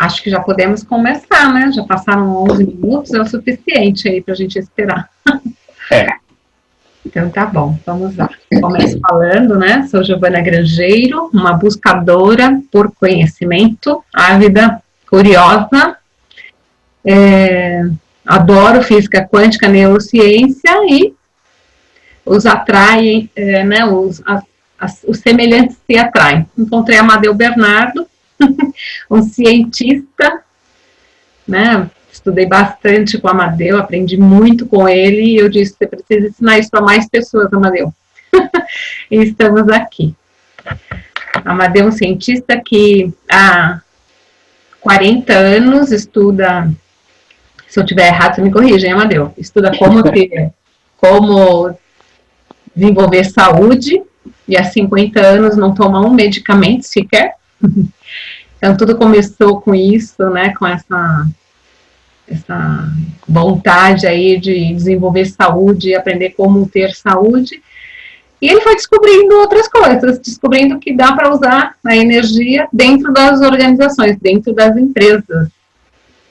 acho que já podemos começar, né? Já passaram 11 minutos, é o suficiente aí para a gente esperar. É. Então tá bom, vamos lá. Começo falando, né? Sou Giovana Grangeiro, uma buscadora por conhecimento, ávida, curiosa, adoro física quântica, neurociência e os atraem, né? Os semelhantes se atraem. Encontrei Amadeu Bernardo, um cientista, né? Estudei bastante com o Amadeu, aprendi muito com ele e eu disse, você precisa ensinar isso para mais pessoas, Amadeu. E estamos aqui. Amadeu é um cientista que há 40 anos estuda, se eu estiver errado, você me corrige, hein, Amadeu? Estuda como desenvolver saúde e há 50 anos não toma um medicamento sequer. Então tudo começou com isso, né, com essa vontade aí de desenvolver saúde, aprender como ter saúde, e ele foi descobrindo outras coisas, descobrindo que dá para usar a energia dentro das organizações, dentro das empresas,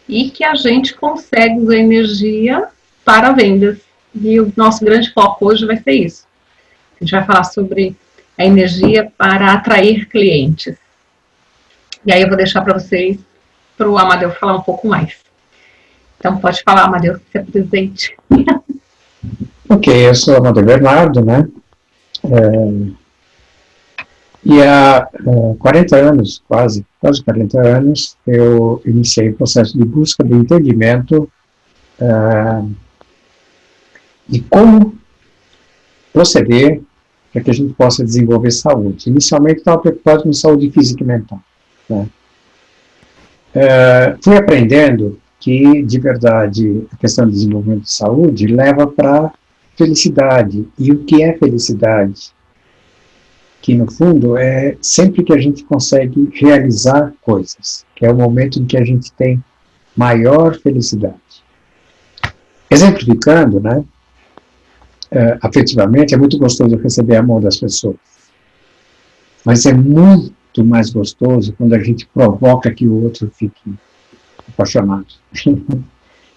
e que a gente consegue usar energia para vendas, e o nosso grande foco hoje vai ser isso. A gente vai falar sobre a energia para atrair clientes. E aí eu vou deixar para vocês, para o Amadeu falar um pouco mais. Então, pode falar, Amadeu, se apresente. Ok, eu sou Amadeu Bernardo, né? E há 40 anos, quase 40 anos, eu iniciei o processo de busca do entendimento de como proceder para que a gente possa desenvolver saúde. Inicialmente, estava preocupado com saúde física e mental, né? Fui aprendendo que, de verdade, a questão do desenvolvimento de saúde leva para felicidade. E o que é felicidade? Que, no fundo, é sempre que a gente consegue realizar coisas, que é o momento em que a gente tem maior felicidade. Exemplificando, né? Afetivamente, é muito gostoso receber a mão das pessoas. Mas é muito mais gostoso quando a gente provoca que o outro fique apaixonado.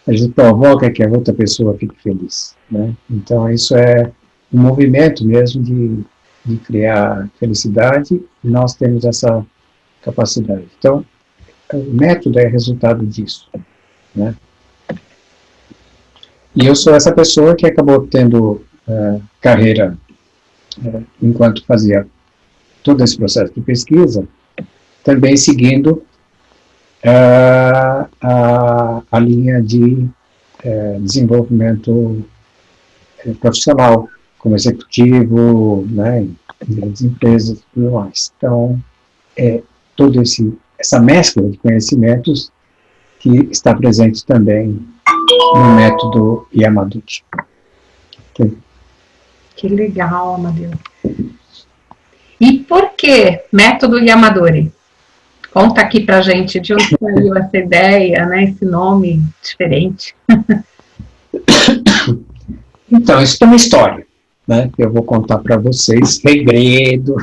A gente provoca que a outra pessoa fique feliz, né? Então, isso é um movimento mesmo de criar felicidade, e nós temos essa capacidade. Então, o método é resultado disso, né? E eu sou essa pessoa que acabou tendo carreira enquanto fazia todo esse processo de pesquisa, também seguindo a linha de desenvolvimento profissional, como executivo, né, em grandes empresas e tudo mais. Então, toda essa mescla de conhecimentos que está presente também no método Yamadouchi. Okay. Que legal, Amadeu. E por que método Yamadori? Conta aqui pra gente de onde saiu essa ideia, né, esse nome diferente. Então, isso é uma história, né, que eu vou contar para vocês, segredo.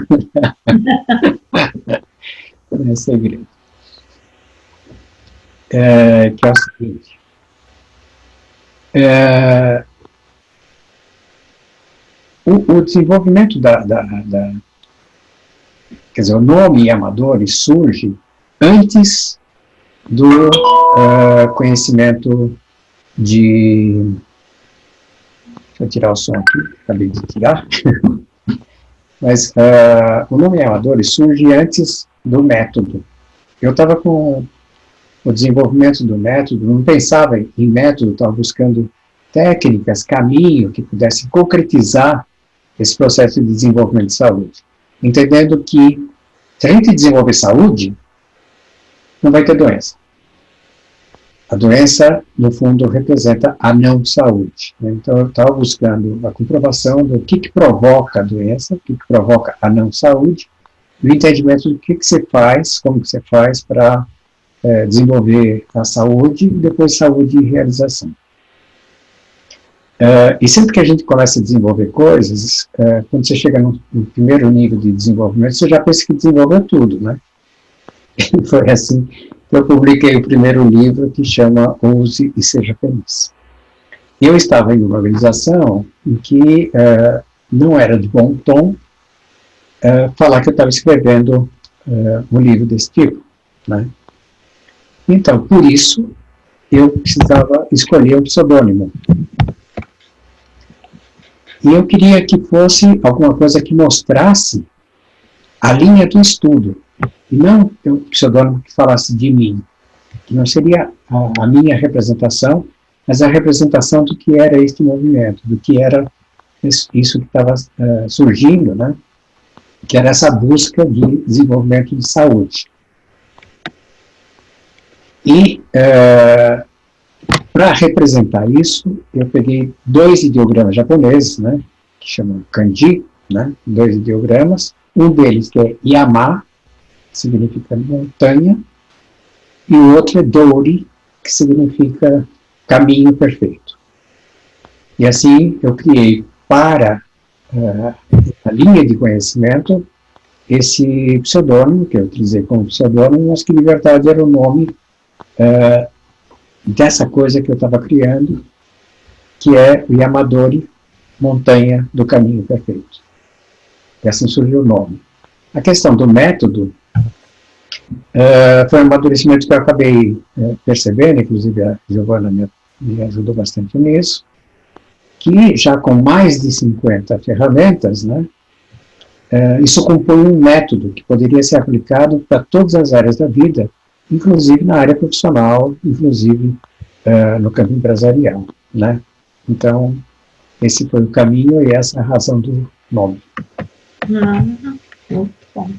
Não é segredo. Que é o seguinte. O desenvolvimento quer dizer, o nome Yamadori surge antes do conhecimento de... Deixa eu tirar o som aqui, acabei de tirar. Mas o nome Yamadori surge antes do método. Eu estava com o desenvolvimento do método, não pensava em método, estava buscando técnicas, caminho que pudessem concretizar esse processo de desenvolvimento de saúde. Entendendo que, se a gente desenvolver saúde, não vai ter doença. A doença, no fundo, representa a não saúde, né? Então, eu estava buscando a comprovação do que provoca a doença, o que provoca a não saúde, e o entendimento do que você faz, como que você faz para desenvolver a saúde, e depois saúde e realização. E sempre que a gente começa a desenvolver coisas, quando você chega no primeiro nível de desenvolvimento, você já pensa que desenvolveu tudo, né? Foi assim eu publiquei o primeiro livro que chama Ouse e Seja Feliz. Eu estava em uma organização em que não era de bom tom falar que eu estava escrevendo um livro desse tipo, né? Então, por isso, eu precisava escolher um pseudônimo. E eu queria que fosse alguma coisa que mostrasse a linha do estudo, e não um pseudônimo que falasse de mim, que não seria a minha representação, mas a representação do que era este movimento, do que era isso que estava surgindo, né? Que era essa busca de desenvolvimento de saúde. E, para representar isso, eu peguei 2 ideogramas japoneses, né, que chamam kanji, né, 2 ideogramas, um deles que é Yama, que significa montanha, e o outro é Dori, que significa caminho perfeito. E assim eu criei para a linha de conhecimento esse pseudônimo, que eu utilizei como pseudônimo, mas que de verdade era o nome dessa coisa que eu estava criando, que é o Yamadori, Montanha do Caminho Perfeito. E assim surgiu o nome. A questão do método foi um amadurecimento que eu acabei percebendo, inclusive a Giovana me ajudou bastante nisso, que já com mais de 50 ferramentas, né, isso compõe um método que poderia ser aplicado para todas as áreas da vida, inclusive na área profissional, inclusive no campo empresarial, né? Então, esse foi o caminho e essa é a razão do nome. Muito bom.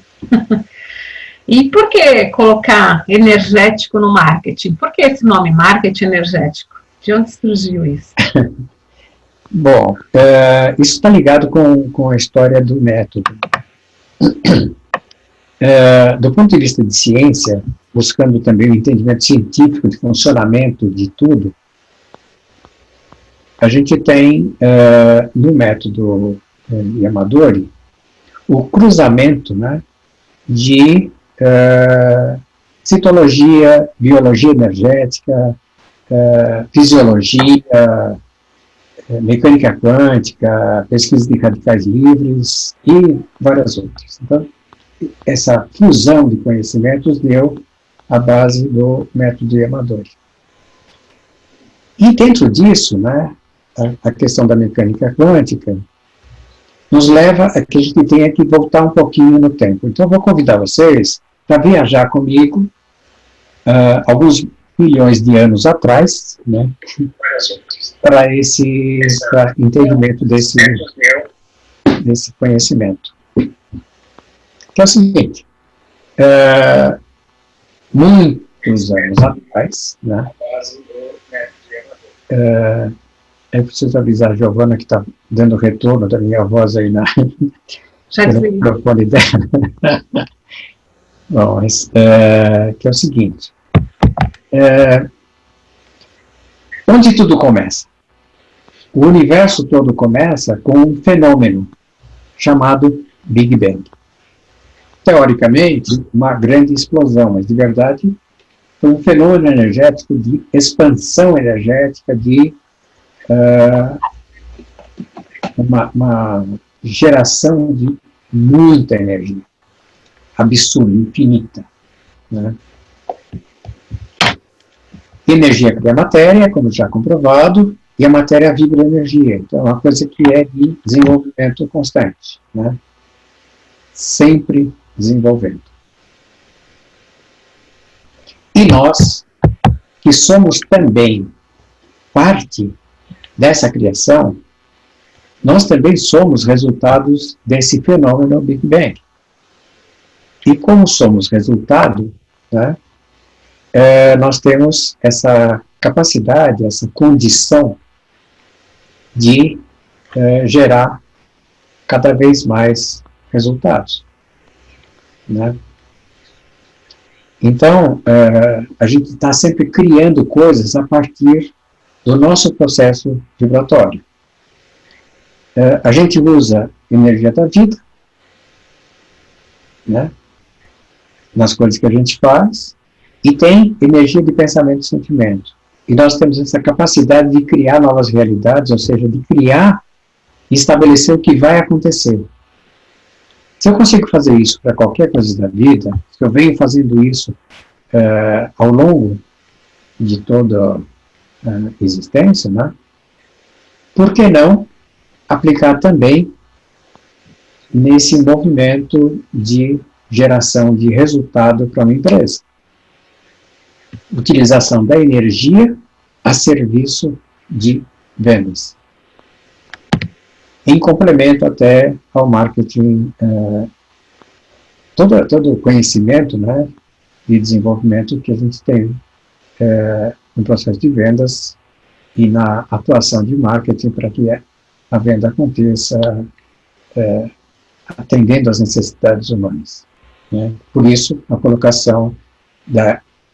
E por que colocar energético no marketing? Por que esse nome, marketing energético? De onde surgiu isso? Bom, isso está ligado com a história do método. Do ponto de vista de ciência, buscando também o entendimento científico de funcionamento de tudo, a gente tem, no método Yamadori, o cruzamento, né, de citologia, biologia energética, fisiologia, mecânica quântica, pesquisa de radicais livres e várias outras. Então, essa fusão de conhecimentos deu a base do método Yamadori. E dentro disso, né, a questão da mecânica quântica nos leva a que a gente tenha que voltar um pouquinho no tempo. Então, eu vou convidar vocês para viajar comigo alguns milhões de anos atrás, né, para entendimento desse conhecimento. Que é o seguinte, muitos anos atrás, né, eu preciso avisar a Giovana que está dando retorno da minha voz aí no microfone dela. Bom, que é o seguinte, onde tudo começa? O universo todo começa com um fenômeno chamado Big Bang. Teoricamente, uma grande explosão, mas de verdade foi um fenômeno energético de expansão energética, de uma geração de muita energia, absurda, infinita, né? Energia cria matéria, como já comprovado, e a matéria vibra energia. Então, é uma coisa que é de desenvolvimento constante, né? Sempre desenvolvendo. E nós, que somos também parte dessa criação, nós também somos resultados desse fenômeno Big Bang. E como somos resultado, né, nós temos essa capacidade, essa condição de gerar cada vez mais resultados, né? Então, a gente está sempre criando coisas a partir do nosso processo vibratório. A gente usa energia da vida, né, nas coisas que a gente faz, e tem energia de pensamento e sentimento. E nós temos essa capacidade de criar novas realidades, ou seja, de criar e estabelecer o que vai acontecer. Se eu consigo fazer isso para qualquer coisa da vida, se eu venho fazendo isso ao longo de toda a existência, né? Por que não aplicar também nesse movimento de geração de resultado para uma empresa? Utilização da energia a serviço de vendas. Em complemento até ao marketing, todo o conhecimento, né, de desenvolvimento que a gente tem no processo de vendas e na atuação de marketing para que a venda aconteça atendendo às necessidades humanas, né? Por isso, a colocação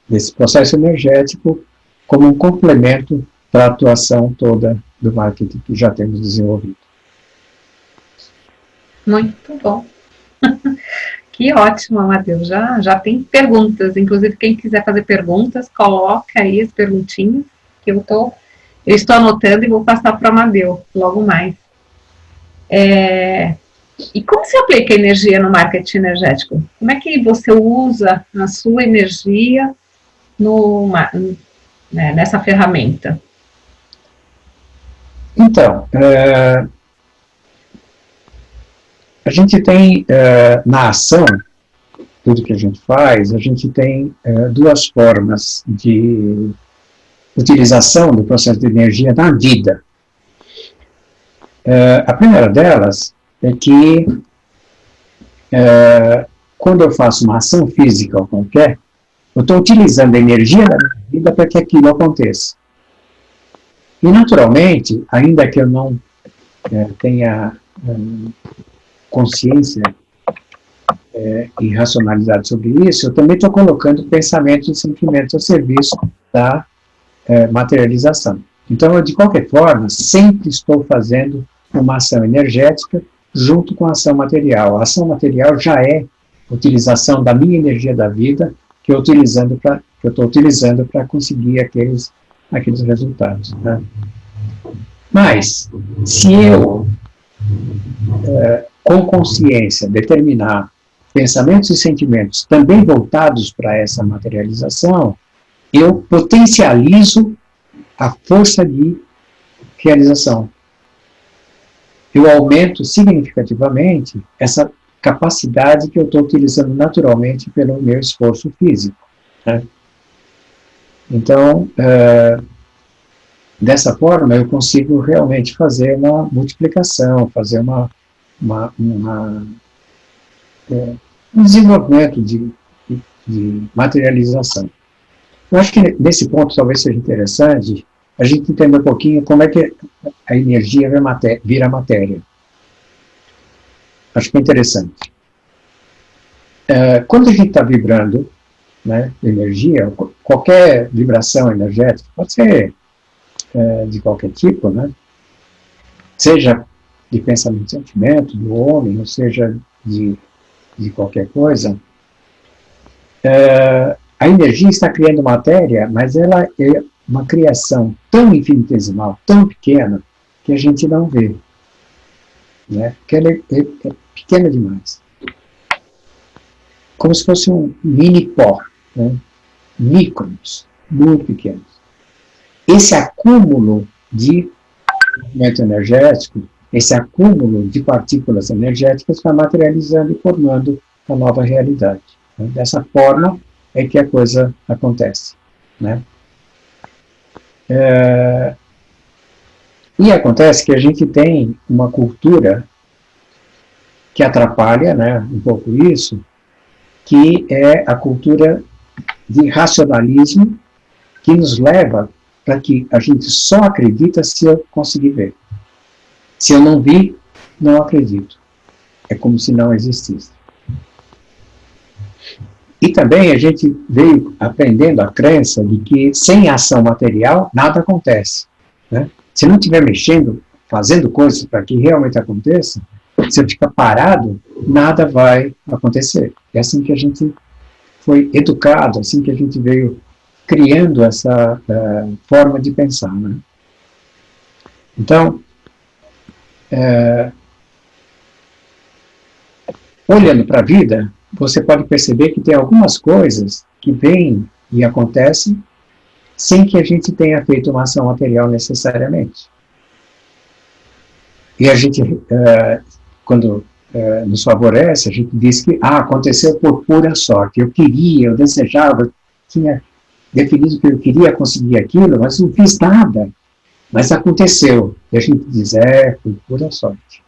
desse processo energético como um complemento para a atuação toda do marketing que já temos desenvolvido. Muito bom. Que ótimo, Amadeu. Já tem perguntas. Inclusive, quem quiser fazer perguntas, coloca aí as perguntinhas, que eu estou anotando e vou passar para o Amadeu logo mais. E como se aplica a energia no marketing energético? Como é que você usa a sua energia nessa ferramenta? Então, a gente tem, na ação, tudo que a gente faz, a gente tem duas formas de utilização do processo de energia na vida. A primeira delas é que, quando eu faço uma ação física ou qualquer, eu estou utilizando a energia da minha vida para que aquilo aconteça. E, naturalmente, ainda que eu não tenha consciência e racionalidade sobre isso, eu também estou colocando pensamentos e sentimentos a serviço da materialização. Então, eu, de qualquer forma, sempre estou fazendo uma ação energética junto com a ação material. A ação material já é utilização da minha energia da vida que eu estou utilizando para conseguir aqueles resultados, né? Mas, se eu com consciência, determinar pensamentos e sentimentos também voltados para essa materialização, eu potencializo a força de realização. Eu aumento significativamente essa capacidade que eu estou utilizando naturalmente pelo meu esforço físico, né? Então, dessa forma, eu consigo realmente fazer uma multiplicação, fazer um desenvolvimento de materialização. Eu acho que nesse ponto talvez seja interessante a gente entender um pouquinho como é que a energia vira matéria. Acho que é interessante. Quando a gente está vibrando, né, energia, qualquer vibração energética, pode ser de qualquer tipo, né, seja de pensamento e sentimento do homem, ou seja, de qualquer coisa, a energia está criando matéria, mas ela é uma criação tão infinitesimal, tão pequena, que a gente não vê, né? Que ela é pequena demais. Como se fosse um mini pó, né? Microns, muito pequenos. Esse acúmulo de movimento energético, esse acúmulo de partículas energéticas vai materializando e formando uma nova realidade, né? Dessa forma é que a coisa acontece, né? E acontece que a gente tem uma cultura que atrapalha, né, um pouco isso, que é a cultura de racionalismo que nos leva para que a gente só acredita se eu conseguir ver. Se eu não vi, não acredito. É como se não existisse. E também a gente veio aprendendo a crença de que sem ação material nada acontece, né? Se não estiver mexendo, fazendo coisas para que realmente aconteça, se eu ficar parado, nada vai acontecer. É assim que a gente foi educado, assim que a gente veio criando essa forma de pensar, né? Então, olhando para a vida, você pode perceber que tem algumas coisas que vêm e acontecem sem que a gente tenha feito uma ação material necessariamente. E a gente, quando nos favorece, a gente diz que aconteceu por pura sorte. Eu queria, eu desejava, eu tinha definido que eu queria conseguir aquilo, mas não fiz nada. Mas aconteceu. E a gente diz, por pura sorte.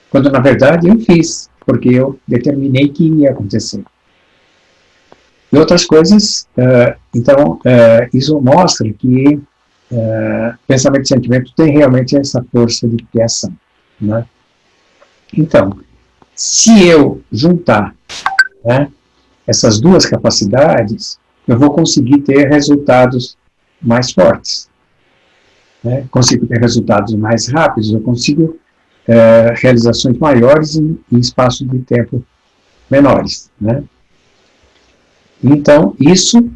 Quando, na verdade, eu fiz, porque eu determinei que ia acontecer. E outras coisas, então, isso mostra que pensamento e sentimento tem realmente essa força de criação, né? Então, se eu juntar, né, essas duas capacidades, eu vou conseguir ter resultados mais fortes, né? Consigo ter resultados mais rápidos, eu consigo realizações maiores em espaço de tempo menores, né? Então, isso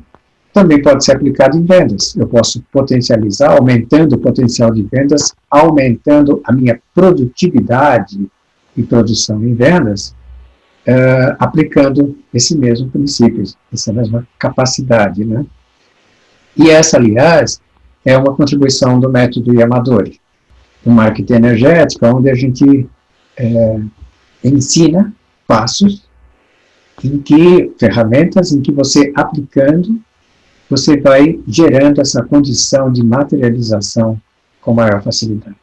também pode ser aplicado em vendas. Eu posso potencializar, aumentando o potencial de vendas, aumentando a minha produtividade e produção em vendas, aplicando esse mesmo princípio, essa mesma capacidade, né? E essa, aliás, é uma contribuição do método Yamadori, do marketing energético, onde a gente ensina passos ferramentas em que você, aplicando, você vai gerando essa condição de materialização com maior facilidade.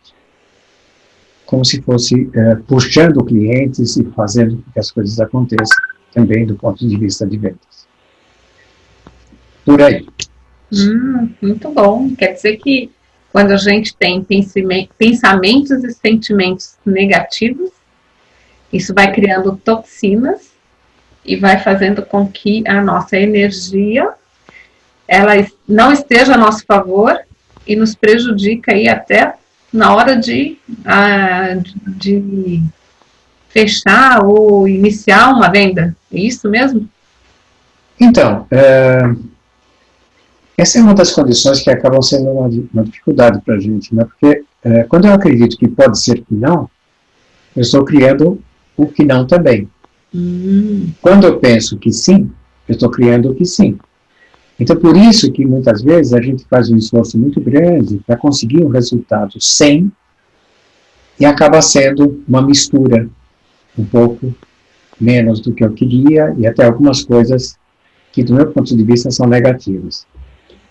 Como se fosse puxando clientes e fazendo com que as coisas aconteçam, também do ponto de vista de vendas. Por aí. Muito bom. Quer dizer que quando a gente tem pensamentos e sentimentos negativos, isso vai criando toxinas e vai fazendo com que a nossa energia ela não esteja a nosso favor e nos prejudica aí até na hora de fechar ou iniciar uma venda. É isso mesmo? Então, essa é uma das condições que acabam sendo uma dificuldade para a gente, né? Porque quando eu acredito que pode ser que não, eu estou criando o que não também. Quando eu penso que sim, eu estou criando o que sim. Então, por isso que muitas vezes a gente faz um esforço muito grande para conseguir um resultado sem e acaba sendo uma mistura um pouco menos do que eu queria e até algumas coisas que, do meu ponto de vista, são negativas.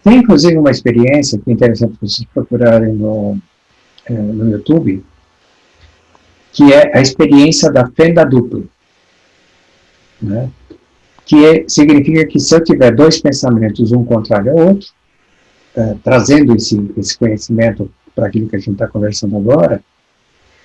Tem, inclusive, uma experiência que é interessante vocês procurarem no YouTube, que é a experiência da fenda dupla, né? Que significa que se eu tiver dois pensamentos, um contrário ao outro, trazendo esse conhecimento para aquilo que a gente está conversando agora,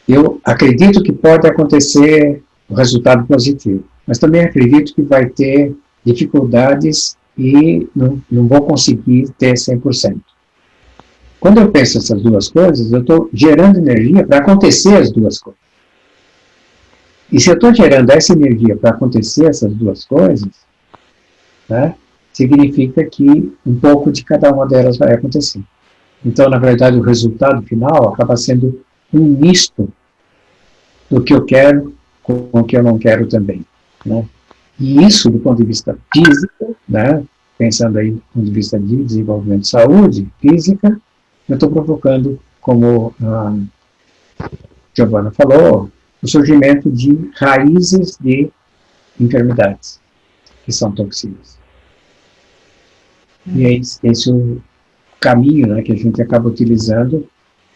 eu acredito que pode acontecer o resultado positivo, mas também acredito que vai ter dificuldades e não vou conseguir ter 100%. Quando eu penso essas duas coisas, eu estou gerando energia para acontecer as duas coisas. E se eu estou gerando essa energia para acontecer essas duas coisas, né, significa que um pouco de cada uma delas vai acontecer. Então, na verdade, o resultado final acaba sendo um misto do que eu quero com o que eu não quero também, né? E isso, do ponto de vista físico, né, pensando aí do ponto de vista de desenvolvimento de saúde física, eu estou provocando, como a Giovana falou, o surgimento de raízes de enfermidades, que são toxinas. E é esse o caminho, né, que a gente acaba utilizando,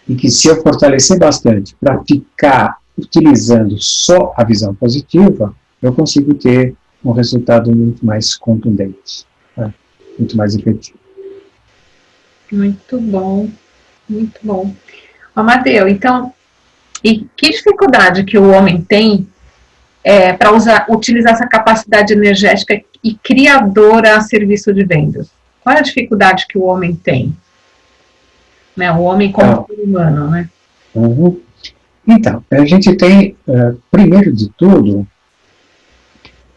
e que se eu fortalecer bastante para ficar utilizando só a visão positiva, eu consigo ter um resultado muito mais contundente, né, muito mais efetivo. Muito bom, muito bom. Amadeu, então, e que dificuldade que o homem tem para utilizar essa capacidade energética e criadora a serviço de vendas? Qual é a dificuldade que o homem tem? Né? O homem como ser humano, né? Então, a gente tem, primeiro de tudo,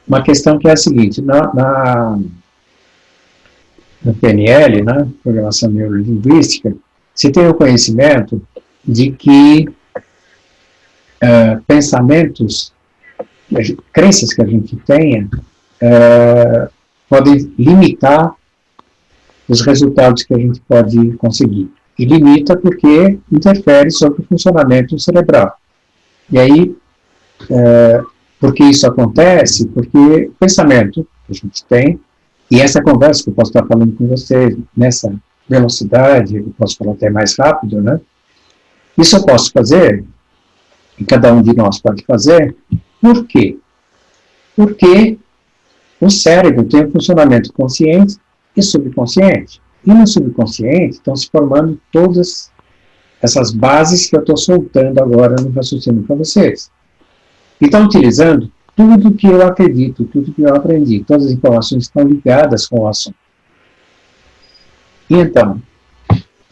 uma questão que é a seguinte, no PNL, né, Programação Neurolinguística, se tem o conhecimento de que pensamentos, crenças que a gente tenha, podem limitar os resultados que a gente pode conseguir. E limita porque interfere sobre o funcionamento cerebral. E aí, por que isso acontece? Porque o pensamento que a gente tem, e essa conversa que eu posso estar falando com vocês, nessa velocidade, eu posso falar até mais rápido, né? Isso eu posso fazer, e cada um de nós pode fazer, por quê? Porque o cérebro tem um funcionamento consciente e subconsciente. E no subconsciente estão se formando todas essas bases que eu estou soltando agora no raciocínio para vocês. E estão utilizando tudo que eu acredito, tudo que eu aprendi, todas as informações estão ligadas com o assunto. E então,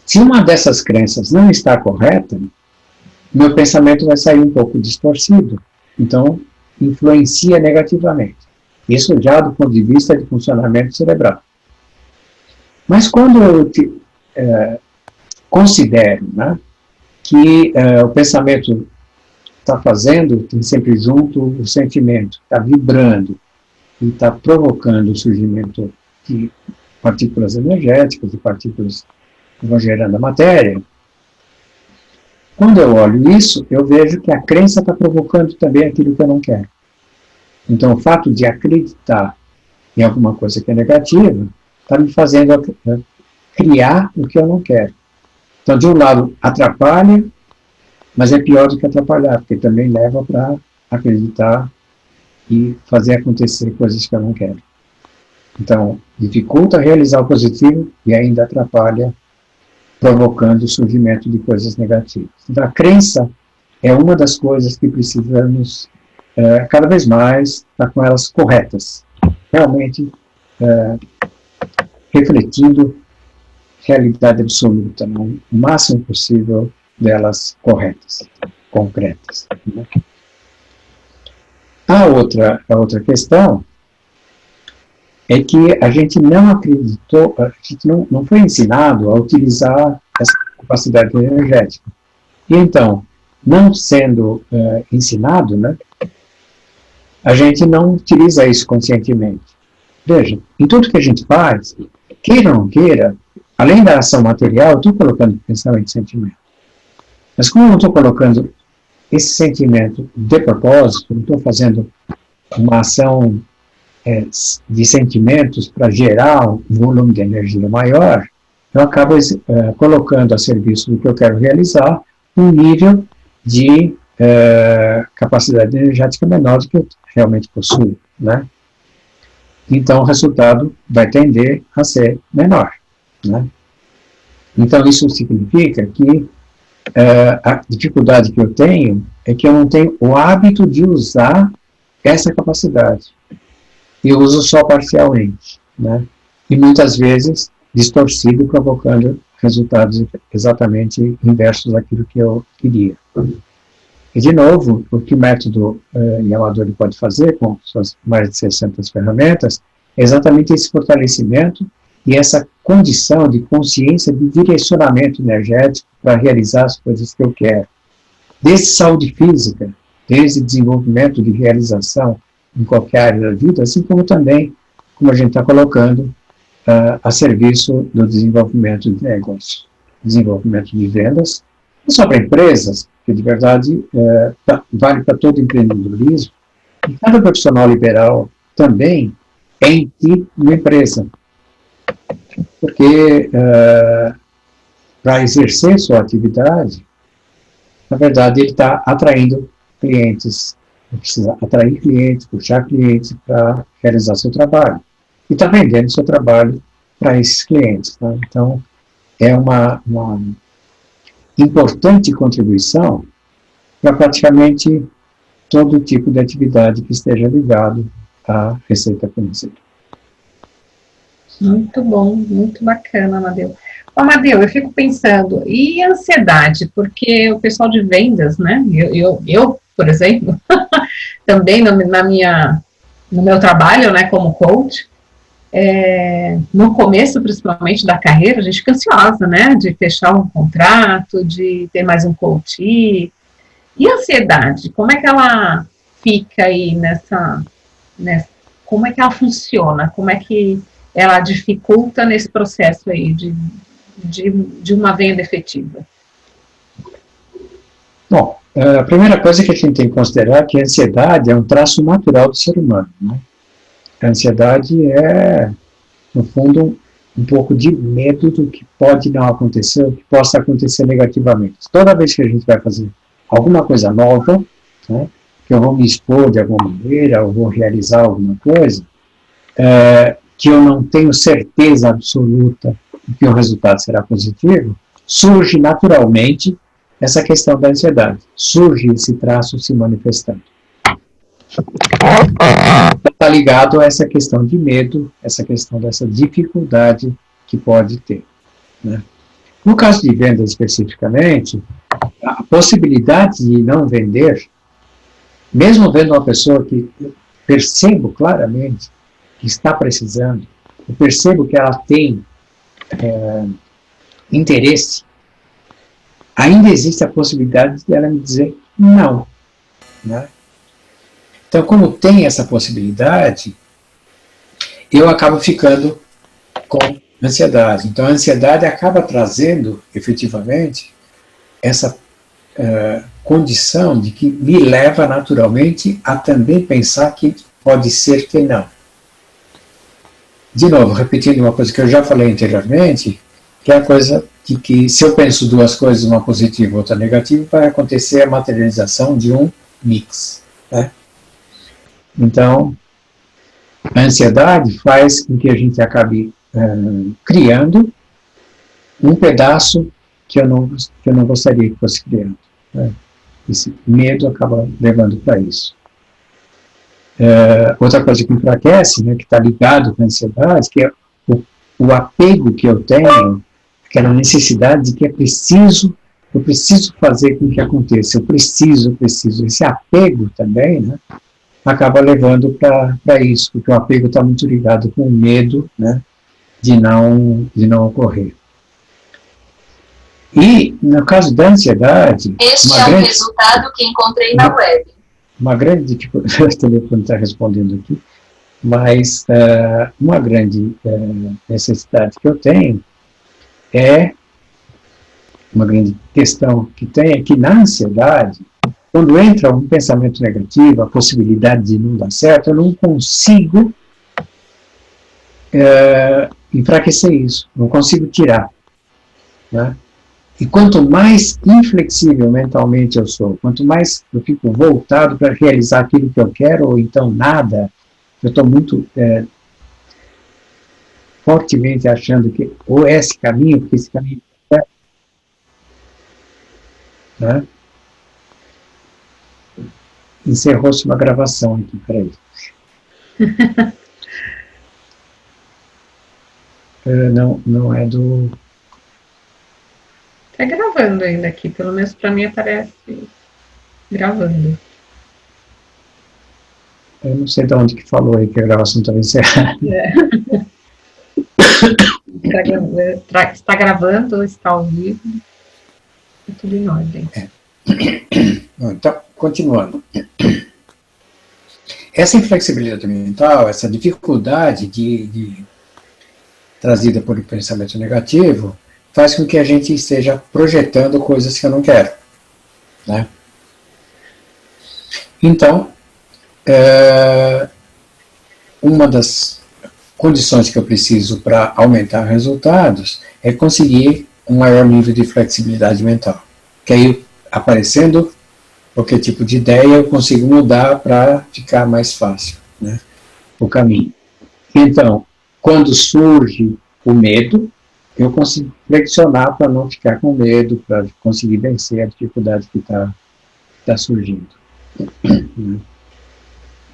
se uma dessas crenças não está correta, meu pensamento vai sair um pouco distorcido. Então, influencia negativamente. Isso já do ponto de vista de funcionamento cerebral. Mas quando eu considero, né, que o pensamento está fazendo, tem sempre junto o sentimento, está vibrando e está provocando o surgimento de partículas energéticas, de partículas que vão gerando a matéria. Quando eu olho isso, eu vejo que a crença está provocando também aquilo que eu não quero. Então, o fato de acreditar em alguma coisa que é negativa está me fazendo criar o que eu não quero. Então, de um lado, atrapalha, mas é pior do que atrapalhar, porque também leva para acreditar e fazer acontecer coisas que eu não quero. Então, dificulta realizar o positivo e ainda atrapalha, provocando o surgimento de coisas negativas. Então, a crença é uma das coisas que precisamos cada vez mais estar com elas corretas, realmente refletindo realidade absoluta, o máximo possível delas corretas, concretas. Né? A outra questão é que a gente não acreditou, a gente não foi ensinado a utilizar essa capacidade energética. E então, não sendo ensinado, né, a gente não utiliza isso conscientemente. Veja, em tudo que a gente faz, queira ou não queira, além da ação material, eu estou colocando pensamento e sentimento. Mas como eu não estou colocando esse sentimento de propósito, não estou fazendo uma ação de sentimentos para gerar um volume de energia maior, eu acabo colocando a serviço do que eu quero realizar um nível de capacidade energética menor do que eu realmente possuo, né? Então o resultado vai tender a ser menor, né? Então isso significa que a dificuldade que eu tenho é que eu não tenho o hábito de usar essa capacidade. Eu uso só parcialmente, né? E muitas vezes distorcido, provocando resultados exatamente inversos daquilo que eu queria. E, de novo, o que o método Yamadori pode fazer com suas mais de 600 ferramentas é exatamente esse fortalecimento e essa condição de consciência de direcionamento energético para realizar as coisas que eu quero. Desde saúde física, desde desenvolvimento de realização em qualquer área da vida, assim como também, como a gente está colocando, a serviço do desenvolvimento de negócios, desenvolvimento de vendas, não só para empresas, que de verdade vale para todo empreendedorismo, e cada profissional liberal também é em ti uma empresa. Porque para exercer sua atividade, na verdade ele está atraindo clientes, ele precisa atrair clientes, puxar clientes para realizar seu trabalho. E está vendendo seu trabalho para esses clientes. Tá? Então, é uma importante contribuição para praticamente todo tipo de atividade que esteja ligado à receita financeira. Muito bom, muito bacana, Amadeu. Amadeu, eu fico pensando, e ansiedade? Porque o pessoal de vendas, né, eu por exemplo, também na minha no meu trabalho, né, como coach, no começo, principalmente, da carreira, a gente fica ansiosa, né, de fechar um contrato, de ter mais um coach. E a ansiedade, como é que ela fica aí nessa, como é que ela funciona? Como é que ela dificulta nesse processo aí de uma venda efetiva? Bom, a primeira coisa que a gente tem que considerar é que a ansiedade é um traço natural do ser humano, né? A ansiedade é, no fundo, um pouco de medo do que pode não acontecer, o que possa acontecer negativamente. Toda vez que a gente vai fazer alguma coisa nova, né, que eu vou me expor de alguma maneira, eu vou realizar alguma coisa, que eu não tenho certeza absoluta de que o resultado será positivo, surge naturalmente essa questão da ansiedade, surge esse traço se manifestando. Está ligado a essa questão de medo, essa questão dessa dificuldade que pode ter, né? No caso de venda especificamente, a possibilidade de não vender, mesmo vendo uma pessoa que eu percebo claramente que está precisando, eu percebo que ela tem interesse, ainda existe a possibilidade de ela me dizer não, né? Então, como tem essa possibilidade, eu acabo ficando com ansiedade. Então, a ansiedade acaba trazendo, efetivamente, essa condição de que me leva naturalmente a também pensar que pode ser que não. De novo, repetindo uma coisa que eu já falei anteriormente, que é a coisa de que se eu penso duas coisas, uma positiva e outra negativa, vai acontecer a materialização de um mix, né? Então, a ansiedade faz com que a gente acabe criando um pedaço que eu não gostaria que fosse criado, né? Esse medo acaba levando para isso. Outra coisa que enfraquece, né, que está ligado com a ansiedade, que é o apego que eu tenho, aquela necessidade de que eu preciso fazer com que aconteça, eu preciso. Esse apego também, né, acaba levando para isso, porque o apego está muito ligado com o medo, né, de não ocorrer. E, no caso da ansiedade... Este é o resultado que encontrei na web. Uma grande dificuldade, o telefone está respondendo aqui, mas uma grande necessidade que eu tenho uma grande questão que tem é que na ansiedade, quando entra um pensamento negativo, a possibilidade de não dar certo, eu não consigo enfraquecer isso, não consigo tirar, né? E quanto mais inflexível mentalmente eu sou, quanto mais eu fico voltado para realizar aquilo que eu quero, ou então nada, eu estou muito fortemente achando que ou esse caminho, porque esse caminho é certo, né? Encerrou-se uma gravação aqui, peraí. Não é do... Tá gravando ainda aqui, pelo menos para mim aparece gravando. Eu não sei de onde que falou aí que a gravação estava encerrada. Está gravando, está ao vivo, é tudo em ordem. Então, continuando. Essa inflexibilidade mental, essa dificuldade trazida por um pensamento negativo, faz com que a gente esteja projetando coisas que eu não quero, né? Então, uma das condições que eu preciso para aumentar resultados é conseguir um maior nível de flexibilidade mental. Que aí, aparecendo qualquer tipo de ideia, eu consigo mudar para ficar mais fácil, né, o caminho. Então, quando surge o medo, eu consigo flexionar para não ficar com medo, para conseguir vencer a dificuldade que está surgindo.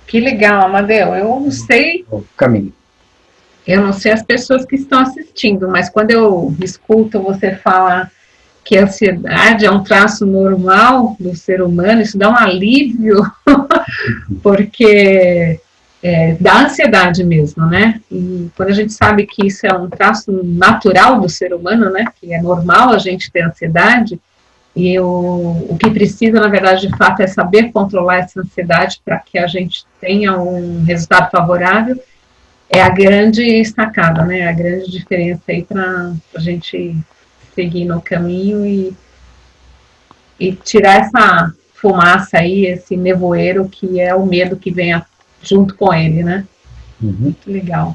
Que legal, Amadeu. Eu não sei... O caminho. Eu não sei as pessoas que estão assistindo, mas quando eu escuto você falar que a ansiedade é um traço normal do ser humano, isso dá um alívio, porque da ansiedade mesmo, né? E quando a gente sabe que isso é um traço natural do ser humano, né? Que é normal a gente ter ansiedade, e o que precisa, na verdade, de fato, é saber controlar essa ansiedade para que a gente tenha um resultado favorável, é a grande sacada, né? A grande diferença aí para a gente seguir no caminho e tirar essa fumaça aí, esse nevoeiro que é o medo que vem junto com ele, né? Muito legal.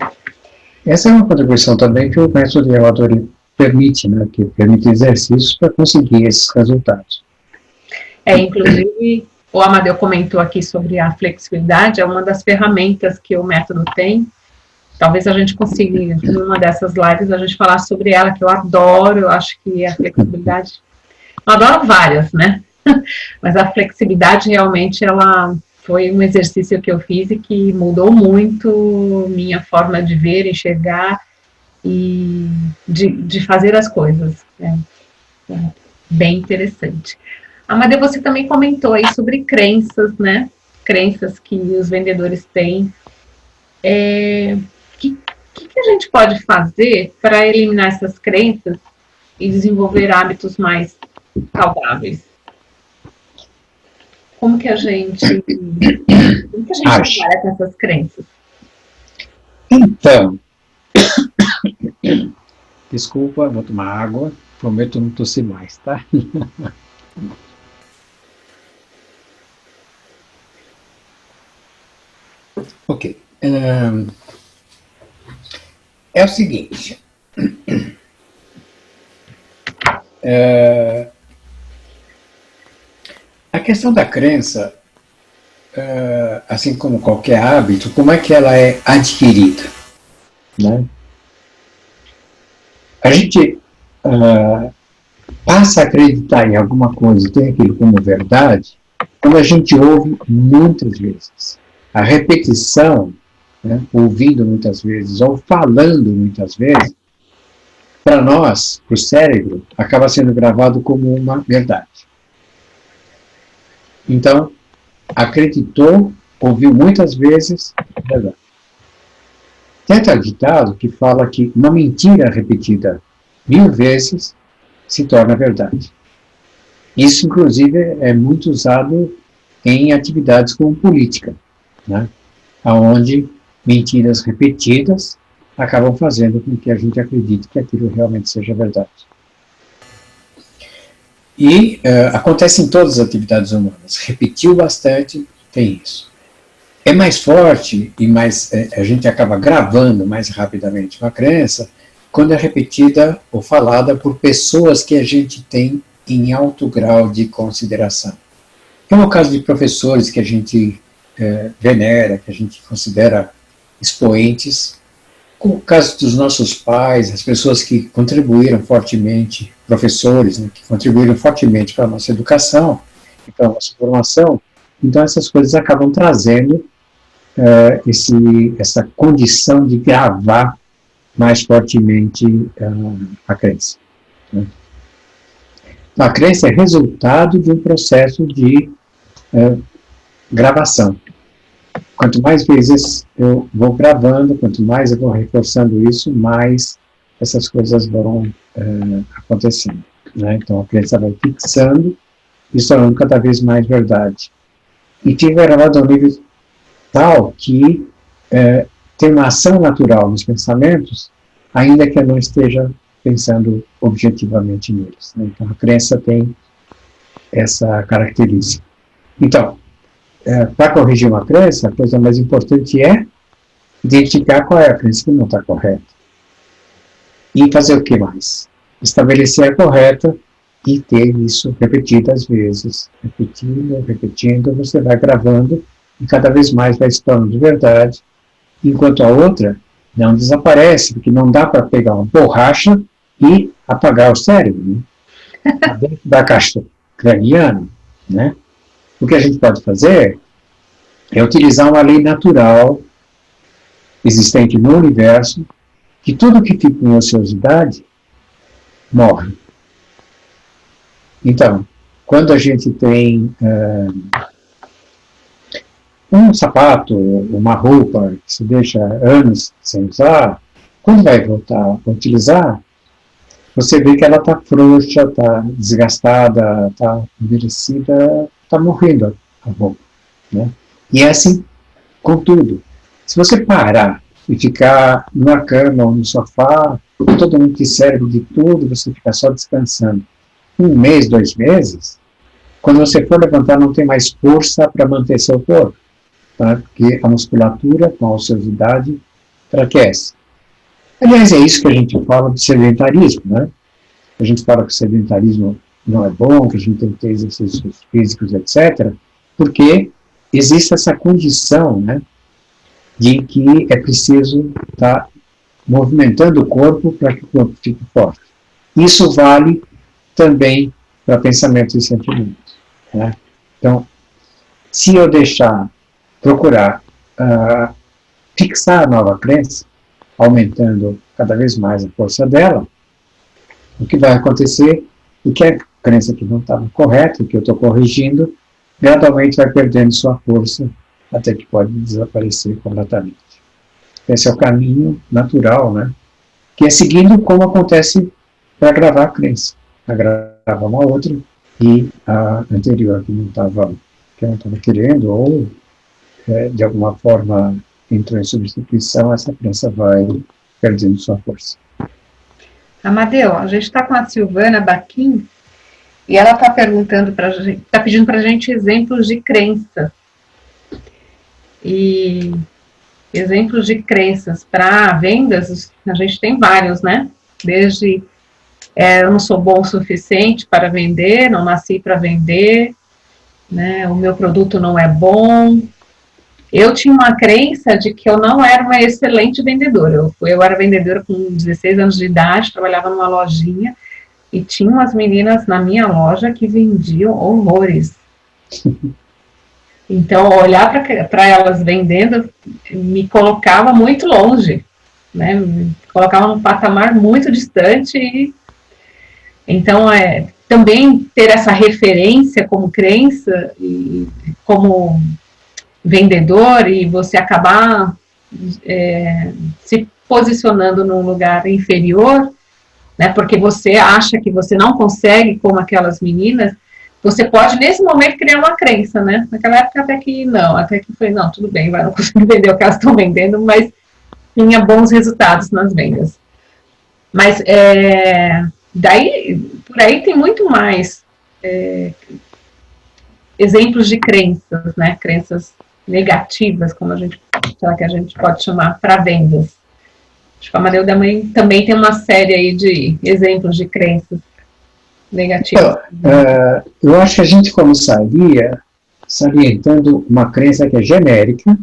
Essa é uma contribuição também que o método de Amador permite, né? Que permite exercícios para conseguir esses resultados. Inclusive, o Amadeu comentou aqui sobre a flexibilidade, é uma das ferramentas que o método tem. Talvez a gente consiga, em uma dessas lives, a gente falar sobre ela, que eu adoro, eu acho que a flexibilidade... Eu adoro várias, né? Mas a flexibilidade, realmente, ela foi um exercício que eu fiz e que mudou muito minha forma de ver, enxergar e de fazer as coisas. Bem interessante. Amadeu, você também comentou aí sobre crenças, né? Crenças que os vendedores têm. O que a gente pode fazer para eliminar essas crenças e desenvolver hábitos mais saudáveis? Como que a gente trabalha com essas crenças? Então, desculpa, vou tomar água, prometo não tossir mais, tá? Ok. É o seguinte. A questão da crença, assim como qualquer hábito, como é que ela é adquirida? Né? A gente passa a acreditar em alguma coisa, tem aquilo como verdade, quando a gente ouve muitas vezes. A repetição, né, ouvindo muitas vezes, ou falando muitas vezes, para nós, para o cérebro, acaba sendo gravado como uma verdade. Então, acreditou, ouviu muitas vezes, é verdade. Tem até ditado que fala que uma mentira repetida 1000 vezes se torna verdade. Isso, inclusive, é muito usado em atividades como política, né? Onde mentiras repetidas acabam fazendo com que a gente acredite que aquilo realmente seja verdade. E acontece em todas as atividades humanas. Repetiu bastante, tem isso. É mais forte e mais a gente acaba gravando mais rapidamente uma crença quando é repetida ou falada por pessoas que a gente tem em alto grau de consideração. É o caso de professores que a gente venera, que a gente considera expoentes, como o caso dos nossos pais, as pessoas que contribuíram fortemente, professores, né, que contribuíram fortemente para a nossa educação e para a nossa formação. Então essas coisas acabam trazendo essa condição de gravar mais fortemente a crença. Né? A crença é resultado de um processo de gravação. Quanto mais vezes eu vou gravando, quanto mais eu vou reforçando isso, mais essas coisas vão acontecendo. Né? Então a crença vai fixando e se tornando cada vez mais verdade. E fica gravado a um nível tal que tem uma ação natural nos pensamentos, ainda que eu não esteja pensando objetivamente neles. Né? Então a crença tem essa característica. Então, para corrigir uma crença, a coisa mais importante é identificar qual é a crença que não está correta. E fazer o que mais? Estabelecer a correta e ter isso repetidas vezes. Repetindo, você vai gravando e cada vez mais vai se tornando verdade, enquanto a outra não desaparece, porque não dá para pegar uma borracha e apagar o cérebro. Né? Dentro da caixa craniana, né? O que a gente pode fazer é utilizar uma lei natural existente no universo, que tudo que fica em ociosidade morre. Então, quando a gente tem um sapato, uma roupa que se deixa anos sem usar, quando vai voltar a utilizar, você vê que ela está frouxa, está desgastada, está envelhecida, está morrendo a roupa. Né? E é assim com tudo. Se você parar e ficar numa cama ou no sofá, todo mundo te serve de tudo, você fica só descansando. 1 mês, 2 meses, quando você for levantar, não tem mais força para manter seu corpo. Tá? Porque a musculatura, com a ociosidade, enfraquece. Aliás, é isso que a gente fala de sedentarismo, né? A gente fala que o sedentarismo não é bom, que a gente tem que ter exercícios físicos, etc., porque existe essa condição, né, de que é preciso estar movimentando o corpo para que o corpo fique forte. Isso vale também para pensamento e sentimento. Né? Então, se eu procurar fixar a nova crença, aumentando cada vez mais a força dela, o que vai acontecer é que a crença que não estava correta, que eu estou corrigindo, gradualmente vai perdendo sua força, até que pode desaparecer completamente. Esse é o caminho natural, né? Que é seguindo como acontece para gravar a crença. A grava uma outra e a anterior que não estava querendo, ou de alguma forma entrou em substituição, essa crença vai perdendo sua força. Amadeu, a gente está com a Silvana Baquim e ela está perguntando para gente, está pedindo para a gente exemplos de crença. E exemplos de crenças para vendas, a gente tem vários, né? Desde eu não sou bom o suficiente para vender, não nasci para vender, né? O meu produto não é bom. Eu tinha uma crença de que eu não era uma excelente vendedora. Eu era vendedora com 16 anos de idade, trabalhava numa lojinha e tinha umas meninas na minha loja que vendiam horrores. Então, olhar para elas vendendo me colocava muito longe, né? Me colocava num patamar muito distante. Então, também ter essa referência como crença e como vendedor e você acabar se posicionando num lugar inferior, né, porque você acha que você não consegue como aquelas meninas, você pode nesse momento criar uma crença, né? Naquela época até que foi, não, tudo bem, vai, não consigo vender o que elas estão vendendo, mas tinha bons resultados nas vendas. Mas por aí tem muito mais exemplos de crenças, né? Crenças negativas, como que a gente pode chamar, para vendas. Acho que a Amadeu também tem uma série aí de exemplos de crenças negativas. Eu acho que a gente começaria salientando uma crença que é genérica,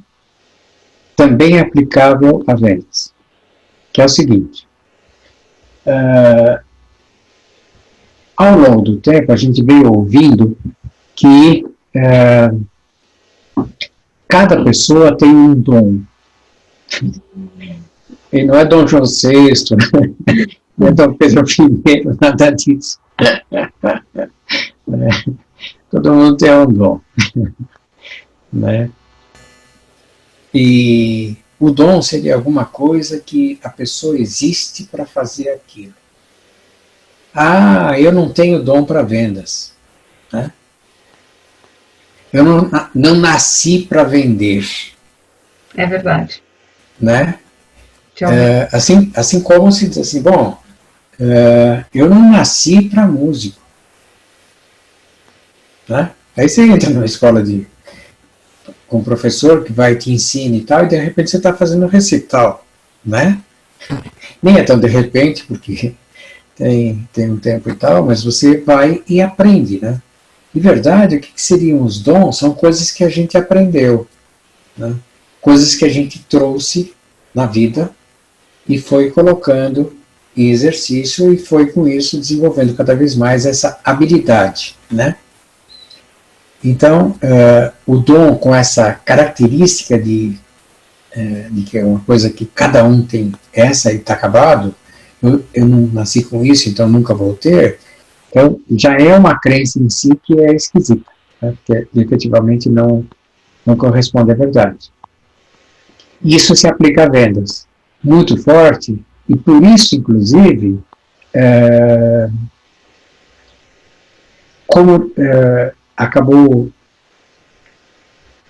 também aplicável a vendas, que é o seguinte: ao longo do tempo a gente veio ouvindo que cada pessoa tem um dom. E não é Dom João VI, não é Dom Pedro I, nada disso. Todo mundo tem um dom. Né? E o dom seria alguma coisa que a pessoa existe para fazer aquilo. Eu não tenho dom para vendas. Né? Eu não nasci para vender. É verdade. Né? Assim como se diz assim, eu não nasci para músico. Né? Aí você entra numa escola com um professor que vai te ensina e tal, e de repente você está fazendo um recital. Né? Nem é tão de repente, porque tem um tempo e tal, mas você vai e aprende. Né? De verdade, o que seriam os dons? São coisas que a gente aprendeu. Né? Coisas que a gente trouxe na vida e foi colocando em exercício e foi com isso desenvolvendo cada vez mais essa habilidade, né? Então, o dom com essa característica de que é uma coisa que cada um tem essa e está acabado, eu não nasci com isso, então nunca vou ter, então já é uma crença em si que é esquisita, né? Porque efetivamente não não corresponde à verdade. Isso se aplica a vendas muito forte, e por isso, inclusive, como acabou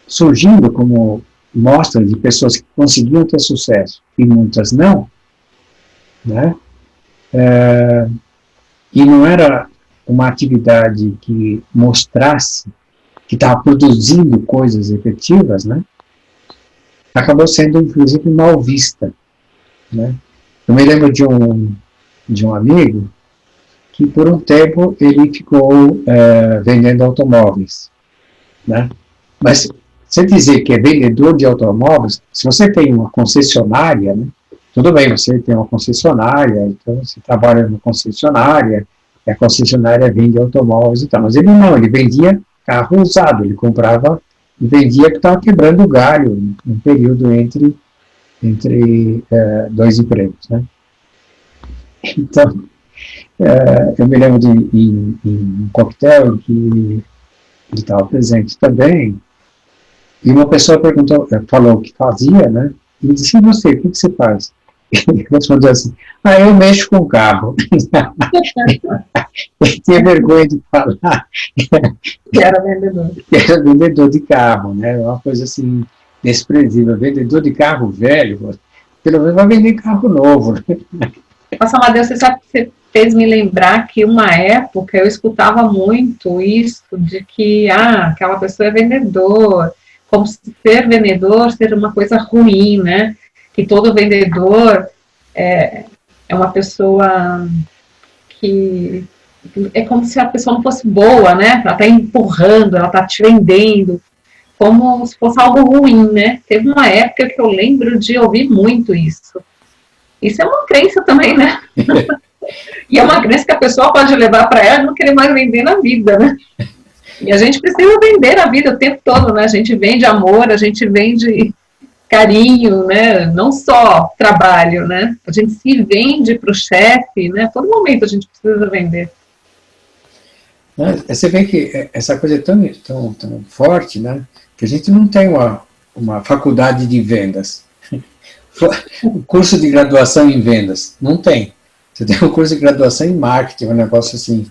surgindo como mostra de pessoas que conseguiam ter sucesso e muitas não, né? E não era uma atividade que mostrasse que estava produzindo coisas efetivas, né? Acabou sendo, inclusive, mal vista, né? Eu me lembro de um amigo que, por um tempo, ele ficou vendendo automóveis, né? Mas, você dizer que é vendedor de automóveis, se você tem uma concessionária, né? Tudo bem, você tem uma concessionária, então você trabalha numa concessionária, e a concessionária vende automóveis e tal, mas ele não, ele vendia carro usado, ele comprava e vendia porque estava quebrando o galho no período entre dois empregos, né? Então, eu me lembro de em um coquetel que ele estava presente também, e uma pessoa falou o que fazia, né? E ele disse: e você, o que você faz? Ele respondeu assim: eu mexo com carro. Ele tinha vergonha de falar Que era vendedor. que era vendedor de carro, né? Uma coisa assim, desprezível. Vendedor de carro velho, pelo menos vai vender carro novo. Nossa, Amadeu, você sabe que você fez me lembrar que uma época eu escutava muito isso de que aquela pessoa é vendedor, como se ser vendedor seja uma coisa ruim, né? Que todo vendedor é uma pessoa que é como se a pessoa não fosse boa, né? Ela está empurrando, ela está te vendendo, como se fosse algo ruim, né? Teve uma época que eu lembro de ouvir muito isso. Isso é uma crença também, né? E é uma crença que a pessoa pode levar para ela e não querer mais vender na vida, né? E a gente precisa vender a vida o tempo todo, né? A gente vende amor, a gente vende carinho, né? Não só trabalho, né? A gente se vende para o chefe, né? A todo momento a gente precisa vender. Você vê que essa coisa é tão forte, né? Que a gente não tem uma faculdade de vendas. O curso de graduação em vendas, não tem. Você tem um curso de graduação em marketing, um negócio assim,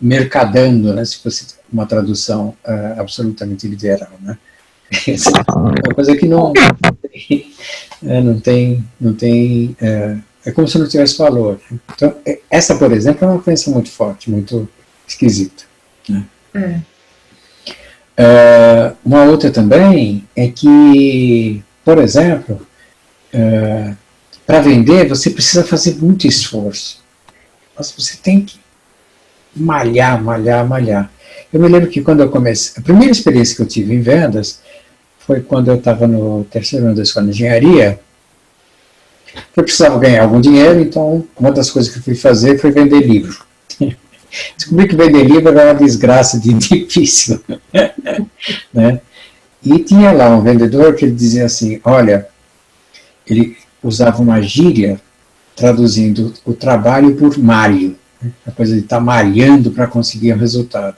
mercadando, né? Se fosse uma tradução absolutamente literal, né? É uma coisa que não tem, é como se não tivesse valor. Então, essa, por exemplo, é uma crença muito forte, muito esquisita, né? Uma outra também é que, por exemplo, para vender você precisa fazer muito esforço. Mas você tem que malhar. Eu me lembro que quando eu comecei, a primeira experiência que eu tive em vendas foi quando eu estava no terceiro ano da escola de engenharia. Eu precisava ganhar algum dinheiro, então uma das coisas que eu fui fazer foi vender livro. Descobri que vender livro era uma desgraça de difícil, né? E tinha lá um vendedor que ele dizia assim, olha, ele usava uma gíria traduzindo o trabalho por malho, né? A coisa de estar malhando para conseguir o resultado.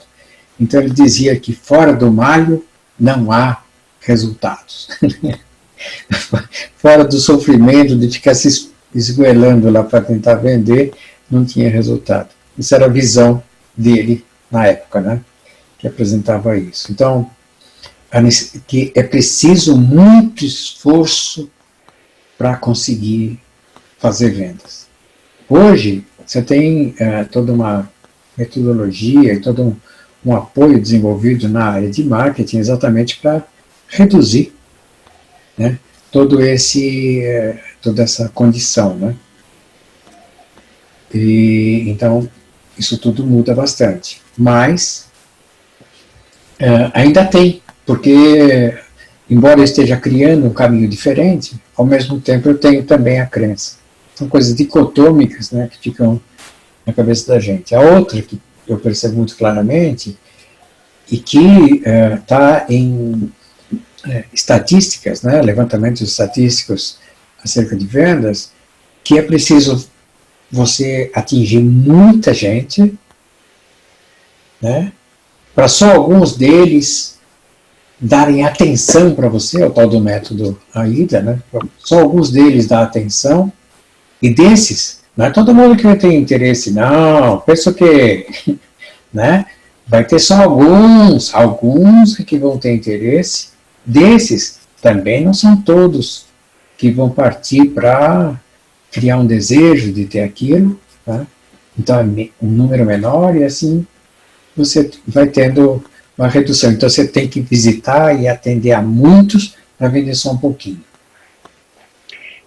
Então ele dizia que fora do malho não há resultados. Fora do sofrimento de ficar se esgoelando lá para tentar vender, não tinha resultado. Isso era a visão dele na época, né? Que apresentava isso. Então, que é preciso muito esforço para conseguir fazer vendas. Hoje, você tem toda uma metodologia e todo um apoio desenvolvido na área de marketing exatamente para reduzir, né, toda essa condição, né? E, então, isso tudo muda bastante. Mas, ainda tem, porque, embora eu esteja criando um caminho diferente, ao mesmo tempo eu tenho também a crença. São coisas dicotômicas, né, que ficam na cabeça da gente. A outra, que eu percebo muito claramente, e que está em estatísticas, né, levantamentos estatísticos acerca de vendas, que é preciso você atingir muita gente, né, para só alguns deles darem atenção para você, o tal do método AIDA, né? Só alguns deles dão atenção, e desses, não é todo mundo que vai ter interesse, não, penso que, né? Vai ter só alguns que vão ter interesse, desses também não são todos que vão partir para criar um desejo de ter aquilo, tá? Então é um número menor e assim você vai tendo uma redução. Então você tem que visitar e atender a muitos para vender só um pouquinho.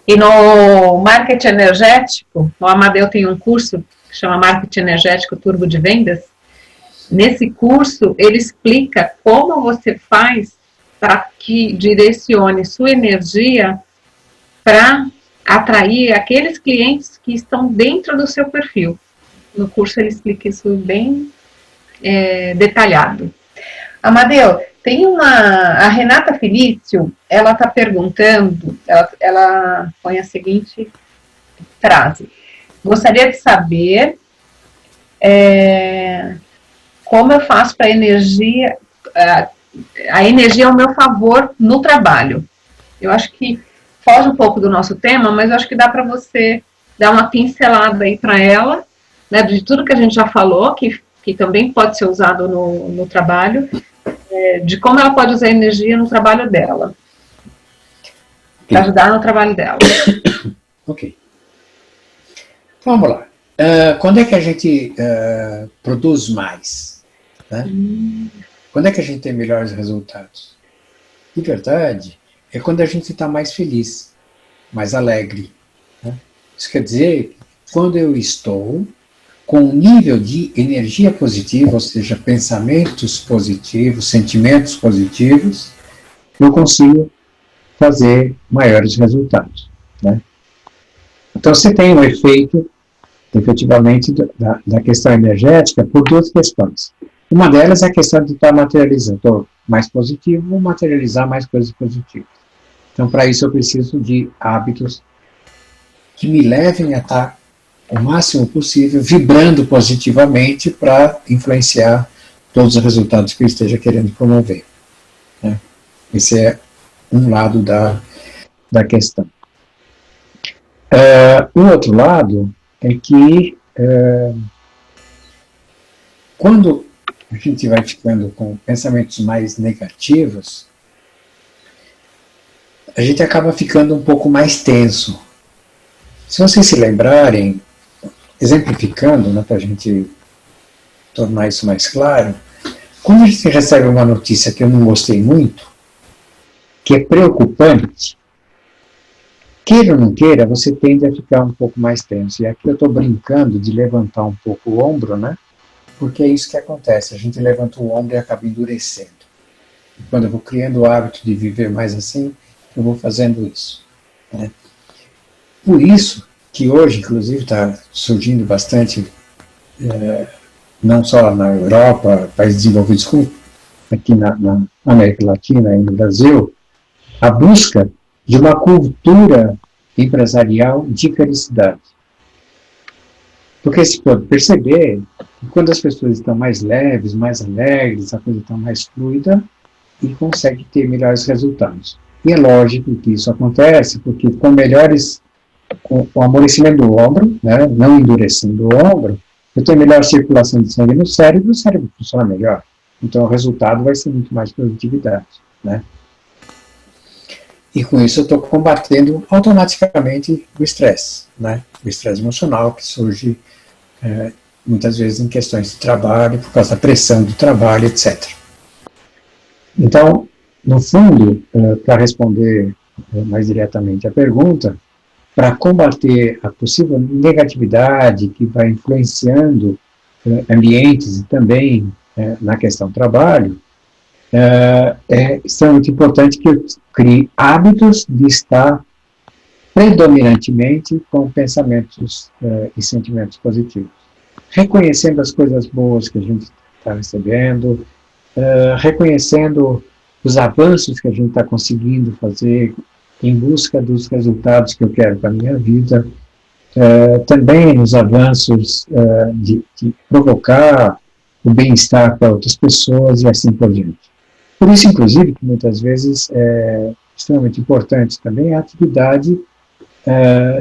E no marketing energético, o Amadeu tem um curso que chama Marketing Energético Turbo de Vendas. Nesse curso, ele explica como você faz para que direcione sua energia para atrair aqueles clientes que estão dentro do seu perfil. No curso ele explica isso bem detalhado. Amadeu, tem a Renata Felício, ela está perguntando, ela põe a seguinte frase: gostaria de saber como eu faço para a energia ao meu favor no trabalho. Eu acho que foge um pouco do nosso tema, mas eu acho que dá para você dar uma pincelada aí para ela, né, de tudo que a gente já falou, que também pode ser usado no trabalho, de como ela pode usar a energia no trabalho dela, para ajudar no trabalho dela. Ok. Então, vamos lá. Quando é que a gente produz mais? Né? Quando é que a gente tem melhores resultados? De verdade, é quando a gente está mais feliz, mais alegre. Né? Isso quer dizer, quando eu estou com um nível de energia positiva, ou seja, pensamentos positivos, sentimentos positivos, eu consigo fazer maiores resultados. Né? Então, você tem um efeito, efetivamente, da questão energética por duas questões. Uma delas é a questão de estar materializando. Estou mais positivo, vou materializar mais coisas positivas. Então, para isso, eu preciso de hábitos que me levem a estar o máximo possível vibrando positivamente para influenciar todos os resultados que eu esteja querendo promover. Né? Esse é um lado da questão. O outro lado é que quando a gente vai ficando com pensamentos mais negativos, a gente acaba ficando um pouco mais tenso. Se vocês se lembrarem, exemplificando, né, para a gente tornar isso mais claro, quando a gente recebe uma notícia que eu não gostei muito, que é preocupante, queira ou não queira, você tende a ficar um pouco mais tenso. E aqui eu estou brincando de levantar um pouco o ombro, né? Porque é isso que acontece, a gente levanta o ombro e acaba endurecendo. E quando eu vou criando o hábito de viver mais assim, eu vou fazendo isso. Né? Por isso que hoje, inclusive, está surgindo bastante, não só na Europa, países desenvolvidos, como aqui na América Latina e no Brasil, a busca de uma cultura empresarial de felicidade. Porque se pode perceber que quando as pessoas estão mais leves, mais alegres, a coisa está mais fluida e consegue ter melhores resultados. E é lógico que isso acontece, porque com o amolecimento do ombro, né, não endurecendo o ombro, eu tenho melhor circulação de sangue no cérebro, o cérebro funciona melhor. Então o resultado vai ser muito mais produtividade. Né? E com isso eu estou combatendo automaticamente o estresse, né? O estresse emocional que surge muitas vezes em questões de trabalho, por causa da pressão do trabalho, etc. Então, no fundo, para responder mais diretamente a pergunta, para combater a possível negatividade que vai influenciando ambientes e também na questão do trabalho, é extremamente importante que eu crie hábitos de estar predominantemente com pensamentos e sentimentos positivos. Reconhecendo as coisas boas que a gente está recebendo, reconhecendo os avanços que a gente está conseguindo fazer em busca dos resultados que eu quero para a minha vida, também os avanços de provocar o bem-estar para outras pessoas e assim por diante. Por isso, inclusive, que muitas vezes é extremamente importante também a atividade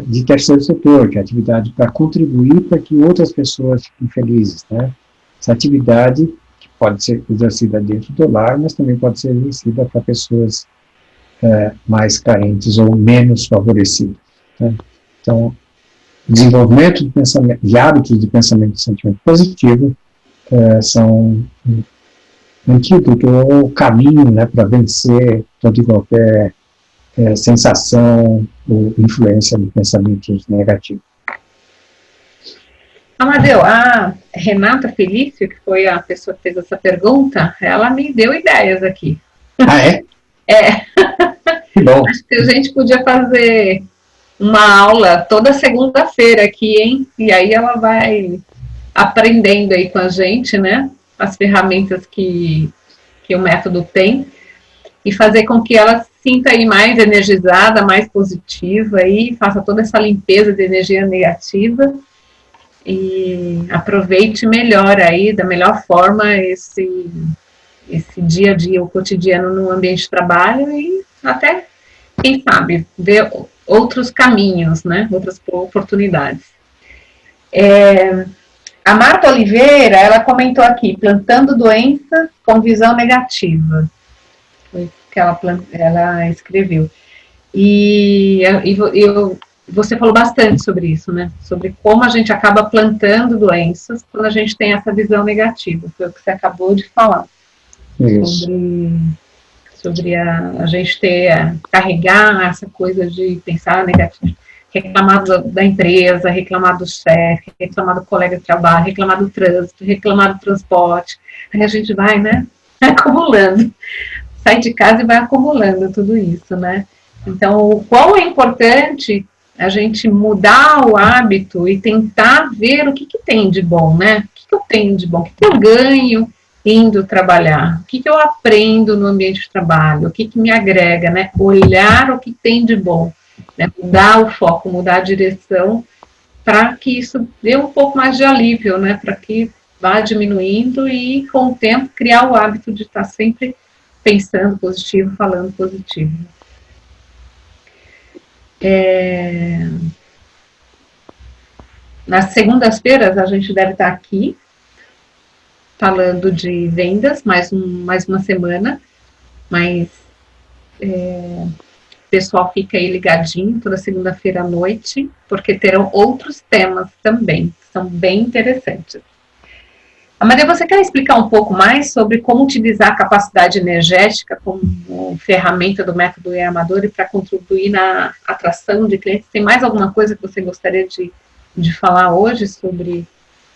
de terceiro setor, que é a atividade para contribuir para que outras pessoas fiquem felizes, né? Essa atividade que pode ser exercida dentro do lar, mas também pode ser exercida para pessoas mais carentes ou menos favorecidas, né? Então, desenvolvimento de pensamento, de hábitos de pensamento e sentimento positivo são um antídoto ou caminho, né, para vencer toda e qualquer sensação ou influência de pensamentos negativos. Amadeu, a Renata Felício, que foi a pessoa que fez essa pergunta, ela me deu ideias aqui. Ah, é? É. Que bom. Acho que a gente podia fazer uma aula toda segunda-feira aqui, hein? E aí ela vai aprendendo aí com a gente, né? As ferramentas que o método tem e fazer com que ela se sinta aí mais energizada, mais positiva e faça toda essa limpeza de energia negativa e aproveite melhor aí, da melhor forma, esse dia a dia, o cotidiano no ambiente de trabalho e até, quem sabe, ver outros caminhos, né? Outras oportunidades. A Marta Oliveira, ela comentou aqui, plantando doenças com visão negativa. Foi isso que ela escreveu. E você falou bastante sobre isso, né? Sobre como a gente acaba plantando doenças quando a gente tem essa visão negativa. Foi o que você acabou de falar. Isso. Sobre a gente carregar essa coisa de pensar negativo. Reclamar da empresa, reclamar do chefe, reclamar do colega de trabalho, reclamar do trânsito, reclamar do transporte. Aí a gente vai, né, acumulando. Sai de casa e vai acumulando tudo isso, né? Então, o quão é importante a gente mudar o hábito e tentar ver o que tem de bom, né? O que eu tenho de bom? O que eu ganho indo trabalhar? O que eu aprendo no ambiente de trabalho? O que me agrega, né? Olhar o que tem de bom. Né, mudar o foco, mudar a direção, para que isso dê um pouco mais de alívio, né, para que vá diminuindo e, com o tempo, criar o hábito de estar sempre pensando positivo, falando positivo. Nas segundas-feiras, a gente deve estar aqui, falando de vendas, mais uma semana, mas... O pessoal fica aí ligadinho toda segunda-feira à noite, porque terão outros temas também, que são bem interessantes. Amadeu, você quer explicar um pouco mais sobre como utilizar a capacidade energética como ferramenta do método Amadori para contribuir na atração de clientes? Tem mais alguma coisa que você gostaria de falar hoje sobre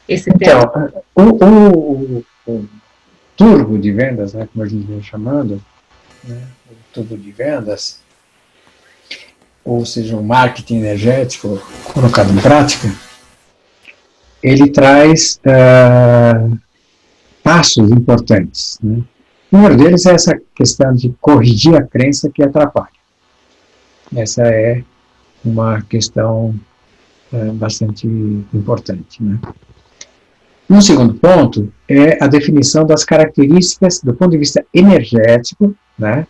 esse tema? Então, o turbo de vendas, né, como a gente vem chamando, né, o turbo de vendas, ou seja, o marketing energético colocado em prática, ele traz passos importantes, né? O primeiro deles é essa questão de corrigir a crença que atrapalha. Essa é uma questão bastante importante, né? Um segundo ponto é a definição das características, do ponto de vista energético, né?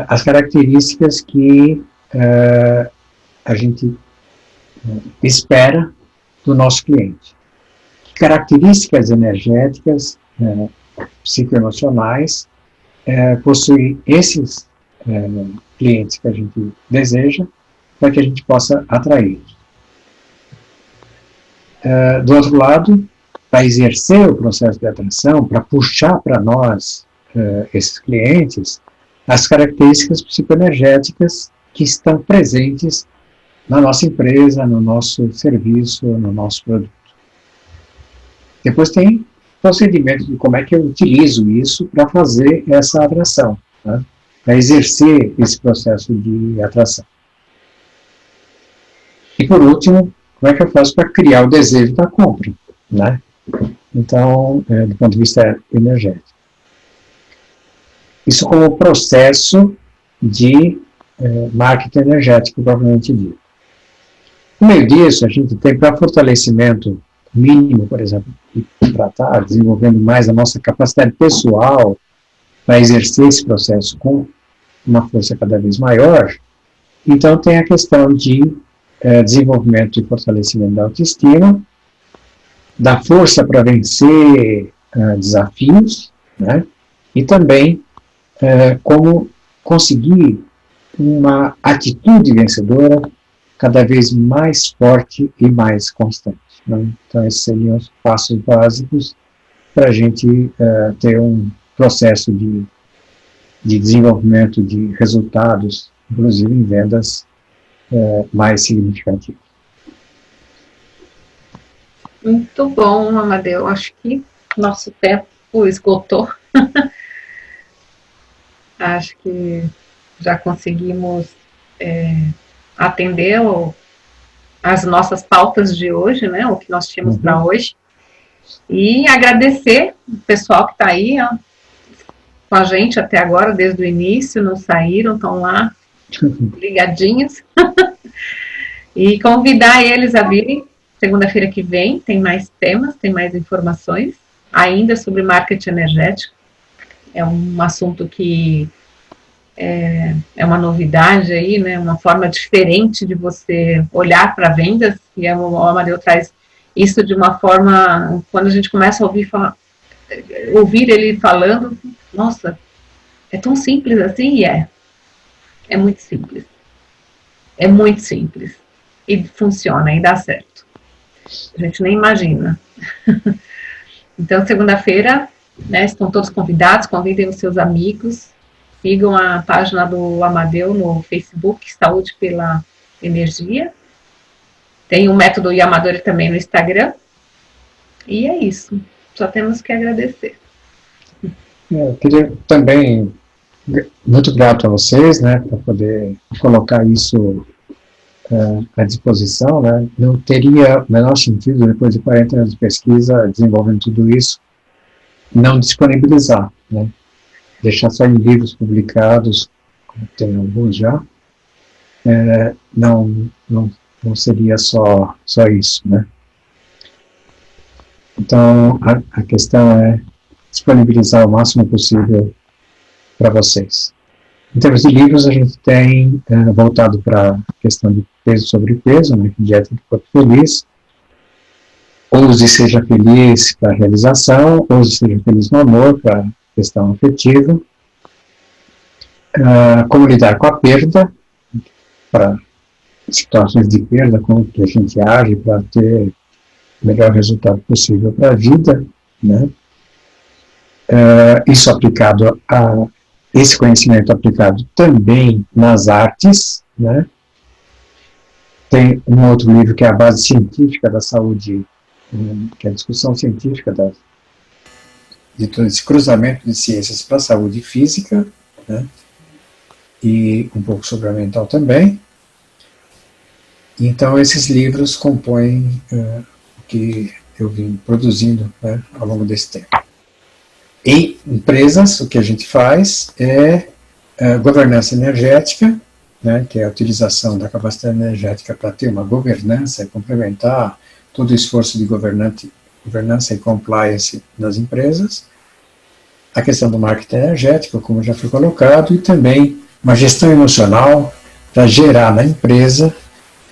As características que a gente espera do nosso cliente. Que características energéticas, psicoemocionais, possuem esses clientes que a gente deseja, para que a gente possa atrair. Do outro lado, para exercer o processo de atração, para puxar para nós esses clientes, as características psicoenergéticas que estão presentes na nossa empresa, no nosso serviço, no nosso produto. Depois tem procedimento de como é que eu utilizo isso para fazer essa atração, né? Para exercer esse processo de atração. E por último, como é que eu faço para criar o desejo da compra, né? Então, do ponto de vista energético. Isso como processo de marketing energético, propriamente dito. No meio disso, a gente tem, para fortalecimento mínimo, por exemplo, para estar desenvolvendo mais a nossa capacidade pessoal para exercer esse processo com uma força cada vez maior, então tem a questão de desenvolvimento e fortalecimento da autoestima, da força para vencer desafios, né? E também como conseguir uma atitude vencedora cada vez mais forte e mais constante, né? Então esses seriam os passos básicos para a gente ter um processo de desenvolvimento de resultados, inclusive em vendas mais significativos. Muito bom, Amadeu. Acho que nosso tempo esgotou. Acho que já conseguimos atender as nossas pautas de hoje, né? O que nós tínhamos para hoje. E agradecer o pessoal que está aí, ó, com a gente até agora, desde o início, não saíram, estão lá ligadinhos. E convidar eles a virem segunda-feira que vem, tem mais temas, tem mais informações, ainda sobre marketing energético. É um assunto que é uma novidade aí, né? Uma forma diferente de você olhar para vendas, e o Amadeu traz isso de uma forma, quando a gente começa a ouvir ele falando, nossa, é tão simples assim? E é muito simples. É muito simples. E funciona, e dá certo. A gente nem imagina. Então, segunda-feira, né, estão todos convidados, convidem os seus amigos, sigam a página do Amadeu no Facebook, Saúde pela Energia. Tem o método Yamadori também no Instagram. E é isso. Só temos que agradecer. Eu queria também, muito grato a vocês, né, para poder colocar isso à disposição, né? Não teria o menor sentido, depois de 40 anos de pesquisa, desenvolvendo tudo isso, não disponibilizar, né? Deixar só em livros publicados, como tem alguns já, não seria só isso, né? Então, a questão é disponibilizar o máximo possível para vocês. Em termos de livros, a gente tem voltado para a questão de peso sobre peso, né, dieta do corpo feliz, Ouse e Seja Feliz para a realização, Ouse e Seja Feliz no amor para a questão afetiva, como lidar com a perda, para situações de perda, como que a gente age para ter o melhor resultado possível para a vida, né? Isso aplicado esse conhecimento aplicado também nas artes, né? Tem um outro livro que é a base científica da saúde, que é a discussão científica de todo esse cruzamento de ciências para a saúde física, né? E um pouco sobre a mental também. Então, esses livros compõem o que eu vim produzindo, né, ao longo desse tempo. Em empresas, o que a gente faz é governança energética, né, que é a utilização da capacidade energética para ter uma governança e complementar todo o esforço de governança e compliance nas empresas. A questão do marketing energético, como já foi colocado, e também uma gestão emocional para gerar na empresa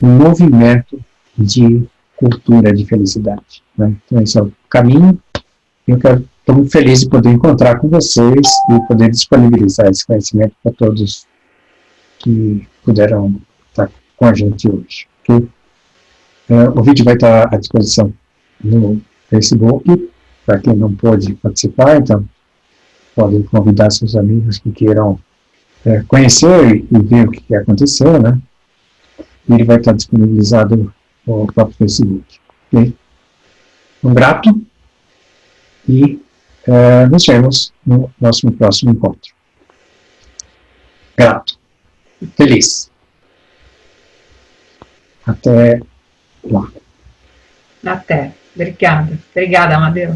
um movimento de cultura de felicidade, né? Então esse é o caminho. Estou muito feliz de poder encontrar com vocês e poder disponibilizar esse conhecimento para todos que puderam estar com a gente hoje. Okay? O vídeo vai estar à disposição no Facebook, para quem não pôde participar, então podem convidar seus amigos que queiram conhecer e ver o que aconteceu, né? E ele vai estar disponibilizado no próprio Facebook. Okay? Um grato e nos vemos no nosso próximo encontro. Grato. Feliz. Até lá. Até. Obrigada. Obrigada, Amadeu.